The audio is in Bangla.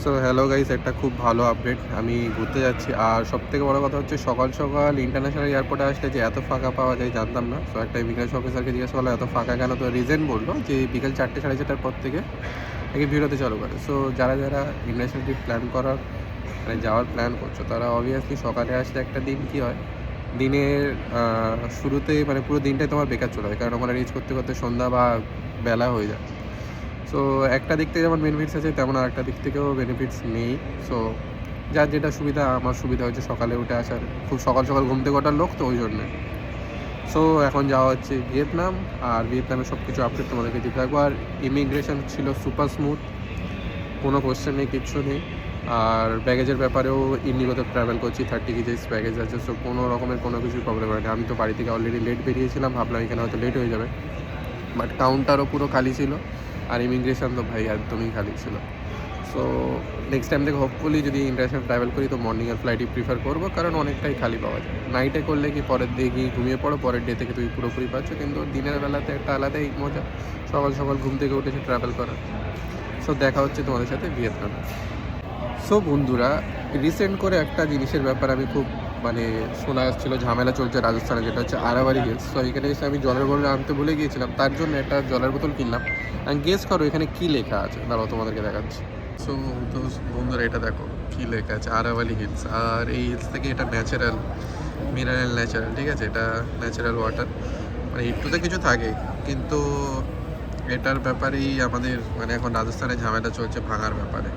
সো হ্যালো গাইস, একটা খুব ভালো আপডেট। আমি ঘুরতে যাচ্ছি, আর সবথেকে বড় কথা হচ্ছে সকাল সকাল ইন্টারন্যাশনাল এয়ারপোর্টে আসলে যে এত ফাঁকা পাওয়া যায় জানতাম না। সো একটা ইমিগ্রেশন অফিসারকে জিজ্ঞেস করলাম এত ফাঁকা কেন, তো রিজন বললো যে বিকেল 4টে 4:30টার পর থেকে নাকি ভিড় হতে চালু করে। সো যারা যারা ইন্টারন্যাশনাল ট্রিপ প্ল্যান করার মানে যাওয়ার প্ল্যান করছো তারা অবভিয়াসলি সকালে আসলে একটা দিন কী হয়, দিনের শুরুতে মানে পুরো দিনটাই তোমার বেকার চলে যায়, কারণ ওখানে রিচ করতে করতে সন্ধ্যা বা বেলা হয়ে যায়। সো একটা দিক থেকে যেমন বেনিফিটস আছে তেমন আর একটা দিক থেকেও বেনিফিটস নেই। সো যার যেটা সুবিধা, আমার সুবিধা হচ্ছে সকালে উঠে আসার, খুব সকাল সকাল ঘুম থেকে ওঠার লোক তো ওই জন্যে। সো এখন যাওয়া হচ্ছে ভিয়েতনাম, আর ভিয়েতনামের সব কিছু আপডেট তোমাদেরকে দিতে থাকবো। আর ইমিগ্রেশন ছিল সুপার স্মুথ, কোনো কোয়েশ্চেন নেই, কিচ্ছু নেই। আর ব্যাগেজের ব্যাপারেও ইন্ডিগোতে ট্রাভেল করছি, 30 কেজিস ব্যাগেজ আছে। সো কোনো রকমের কোনো কিছুই প্রবলেম হয়নি। আমি তো বাড়ি থেকে অলরেডি লেট বেরিয়েছিলাম, ভাবলাম এখানে হয়তো লেট হয়ে যাবে, বাট কাউন্টারও পুরো খালি ছিল, আর ইমিগ্রেশন তো ভাই একদমই খালি ছিল। সো নেক্সট টাইম থেকে হোপফুলি যদি ইন্টারন্যাশনাল ট্রাভেল করি তো মর্নিংয়ের ফ্লাইটই প্রিফার করবো, কারণ অনেকটাই খালি পাওয়া যায়। নাইটে করলে কি পরের দিয়ে গিয়ে ঘুমিয়ে পড়ো, পরের ডে থেকে তুমি পুরোপুরি পাচ্ছ, কিন্তু দিনের বেলাতে একটা আলাদাই মজা সকাল সকাল ঘুম থেকে উঠেছে ট্রাভেল করা। সো দেখা হচ্ছে তোমাদের সাথে ভিয়েতনামে। সো বন্ধুরা, রিসেন্ট করে একটা জিনিসের ব্যাপার আমি খুব মানে শোনা যাচ্ছিল, ঝামেলা চলছে রাজস্থানে, যেটা হচ্ছে আরাবারি হিলস। সো এখানে এসে আমি জলের বোতল আনতে ভুলে গিয়েছিলাম, তার জন্য একটা জলের বোতল কিনলাম। আর গেস করো এখানে কী লেখা আছে, দাঁড়াও তোমাদেরকে দেখাচ্ছি। সো তো বন্ধুরা এটা দেখো কী লেখা আছে, আরাবালি হিলস। আর এই হিলস থেকে এটা ন্যাচারাল ন্যাচারাল, ঠিক আছে, এটা ন্যাচারাল ওয়াটার। মানে একটু তো কিছু থাকে, কিন্তু এটার ব্যাপারেই আমাদের মানে এখন রাজস্থানে ঝামেলা চলছে ভাঙার ব্যাপারে।